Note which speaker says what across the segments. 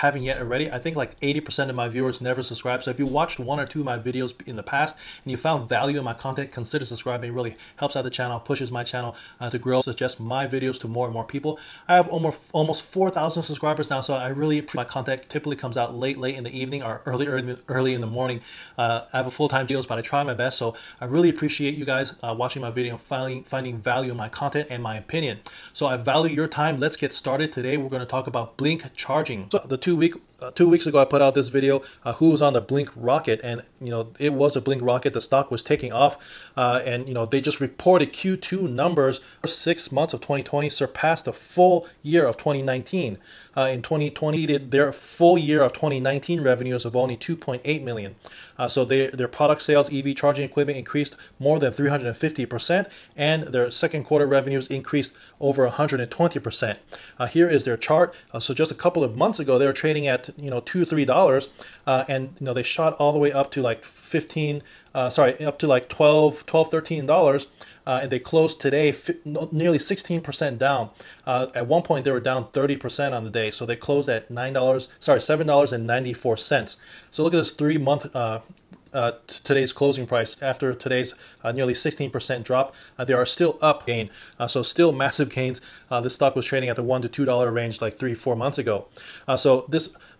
Speaker 1: haven't yet already, I think like 80% of my viewers never subscribe. So if you watched one or two of my videos in the past and you found value in my content, consider subscribing. It really helps out the channel, pushes my channel to grow, suggest my videos to more and more people. I have almost 4,000 subscribers now, so I really, my content typically comes out late in the evening or early in the morning. I have a full-time deals, but I try my best. So I really appreciate you guys watching my video and finding value in my content and my opinion. So I value your time. Let's get started. Today we're going to talk about Blink charging. So the 2 weeks ago I put out this video, who was on the Blink rocket, and it was a Blink rocket. The stock was taking off, and they just reported Q2 numbers for 6 months of 2020 surpassed the full year of 2019. In 2020, their full year of 2019 revenues of only 2.8 million. So their product sales, EV charging equipment, increased more than 350%, and their second quarter revenues increased over 120%. Here is their chart. So just a couple of months ago, they were trading at $2-3, and they shot all the way up to like up to like $13, and they closed today nearly 16% down. At one point they were down 30% on the day, so they closed at $7.94. So look at this 3 month today's closing price after today's nearly 16% drop. They are still up gain, so still massive gains. This stock was trading at the $1 to $2 range like 3-4 months ago. So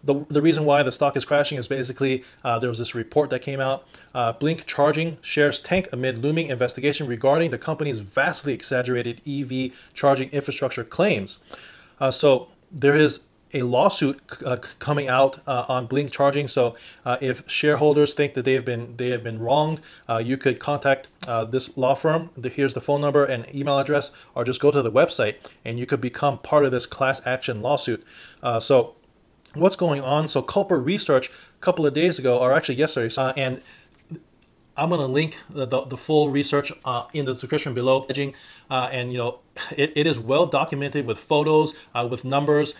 Speaker 1: the reason why the stock is crashing is basically there was this report that came out. Blink charging shares tank amid looming investigation regarding the company's vastly exaggerated EV charging infrastructure claims. So there is a lawsuit coming out on Blink charging. So if shareholders think that they have been wronged, you could contact this law firm. Here's the phone number and email address, or just go to the website and you could become part of this class action lawsuit. So what's going on? So Culper Research a couple of days ago, or actually yesterday, and I'm going to link the full research in the description below. And it is well documented with photos, with numbers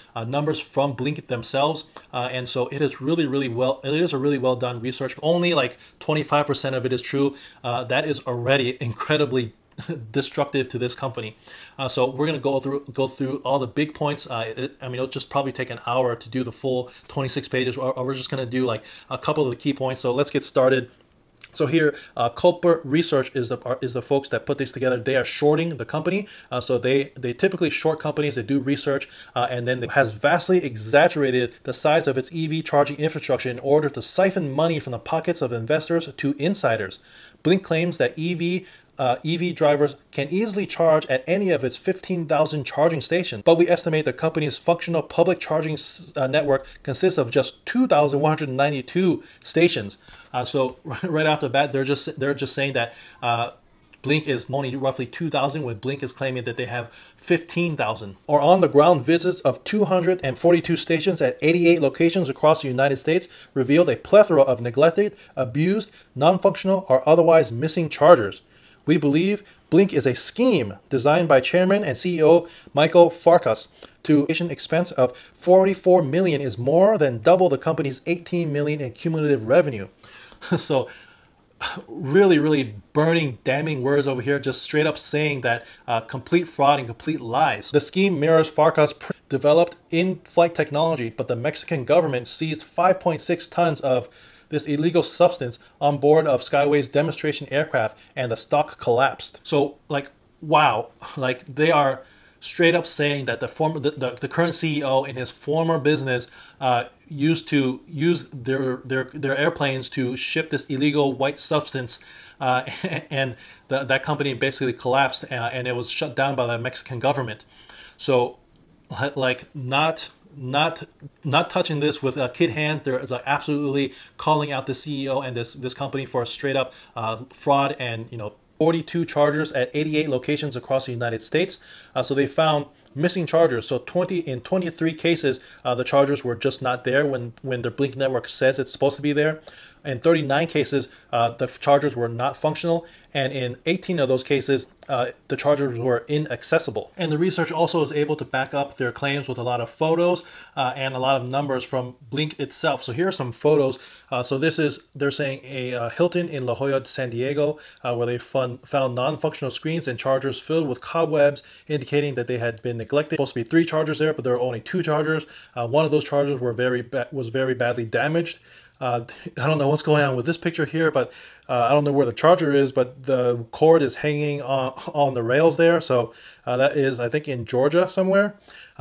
Speaker 1: from Blink themselves, and so it is really well. It is a really well done research. Only like 25% of it is true. That is already incredibly destructive to this company. So we're going to go through all the big points. I mean, it'll just probably take an hour to do the full 26 pages, or we're just going to do like a couple of the key points. So let's get started. So here, Culper Research is the folks that put this together. They are shorting the company. So they typically short companies that do research, and then it has vastly exaggerated the size of its EV charging infrastructure in order to siphon money from the pockets of investors to insiders. Blink claims that EV drivers can easily charge at any of its 15,000 charging stations, but we estimate the company's functional public charging network consists of just 2,192 stations. So right off the bat, they're just saying that Blink is only roughly 2,000, when Blink is claiming that they have 15,000. Or on-the-ground visits of 242 stations at 88 locations across the United States revealed a plethora of neglected, abused, non-functional, or otherwise missing chargers. We believe Blink is a scheme designed by Chairman and CEO Michael Farkas to expense of $44 million is more than double the company's $18 million in cumulative revenue. So really burning, damning words over here, just straight up saying that complete fraud and complete lies. The scheme mirrors Farkas' developed in-flight technology, but the Mexican government seized 5.6 tons of this illegal substance on board of Skyway's demonstration aircraft, and the stock collapsed. So like, wow, like they are straight up saying that the current CEO in his former business used to use their airplanes to ship this illegal white substance, and that company basically collapsed, and it was shut down by the Mexican government. So like not touching this with a kid hand. They're like absolutely calling out the CEO and this company for a straight up fraud, and 42 chargers at 88 locations across the United States. So they found missing chargers. So in 23 cases, the chargers were just not there when the Blink network says it's supposed to be there. In 39 cases, the chargers were not functional, and in 18 of those cases, the chargers were inaccessible. And the research also is able to back up their claims with a lot of photos and a lot of numbers from Blink itself. So here are some photos. So this is, they're saying a Hilton in La Jolla, San Diego, where they found non-functional screens and chargers filled with cobwebs, indicating that they had been neglected. Supposed to be 3 chargers there, but there were only 2 chargers. One of those chargers was very badly damaged. I don't know what's going on with this picture here, but I don't know where the charger is, but the cord is hanging on the rails there. So that is, I think, in Georgia somewhere.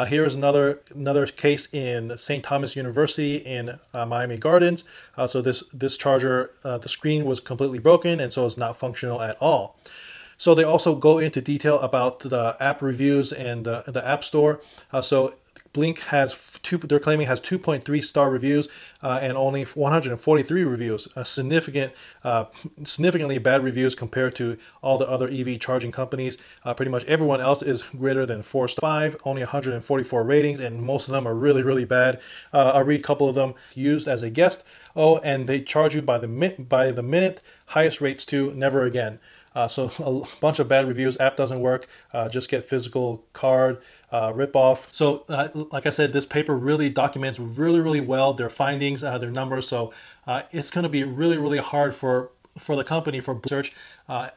Speaker 1: Here's another case in St. Thomas University in Miami Gardens. So this charger, the screen was completely broken, and so it's not functional at all. So they also go into detail about the app reviews and the App Store. So Blink has they're claiming has 2.3 star reviews and only 143 reviews. Significantly bad reviews compared to all the other EV charging companies. Pretty much everyone else is greater than 4 stars. Only 144 ratings, and most of them are really bad. I'll read a couple of them. Used as a guest. Oh, and they charge you by the minute. Highest rates too. Never again. So a bunch of bad reviews. App doesn't work. Just get physical card. Rip off. So like I said, this paper really documents really well their findings, their numbers. So it's going to be really hard for the company, for research. I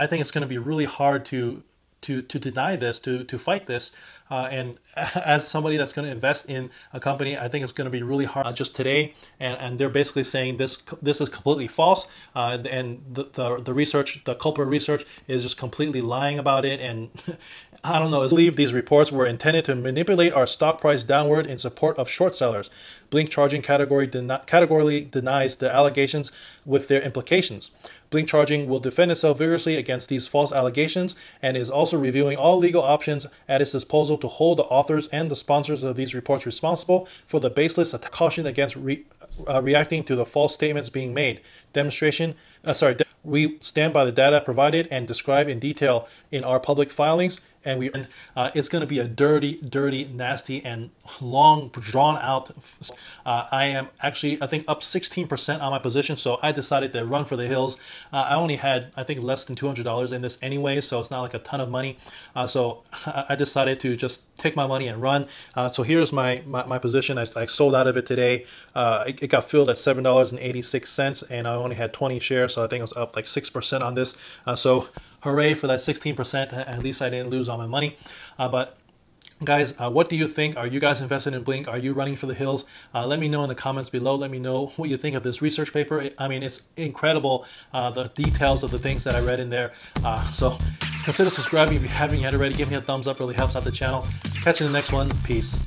Speaker 1: think it's going to be really hard to deny this, to fight this. And as somebody that's going to invest in a company, I think it's going to be really hard. Just today, and they're basically saying this is completely false, and the research, the culprit research, is just completely lying about it. And I don't know, I believe these reports were intended to manipulate our stock price downward in support of short sellers. Blink Charging categorically denies the allegations with their implications. Blink Charging will defend itself vigorously against these false allegations and is also reviewing all legal options at its disposal to hold the authors and the sponsors of these reports responsible for the baseless caution against reacting to the false statements being made. We stand by the data provided and described in detail in our public filings, and it's going to be a dirty, nasty, and long, drawn out. I am actually, I think, up 16% on my position, so I decided to run for the hills. I only had, I think, less than $200 in this anyway, so it's not like a ton of money. So I decided to just take my money and run. So here's my position. I sold out of it today. It got filled at $7.86, and I only had 20 shares, so I think it was up like 6% on this. So hooray for that 16%. At least I didn't lose all my money. But guys, what do you think? Are you guys invested in Blink? Are you running for the hills? Let me know in the comments below. Let me know what you think of this research paper. I mean, it's incredible, the details of the things that I read in there. So consider subscribing if you haven't yet already. Give me a thumbs up, really helps out the channel. Catch you in the next one. Peace.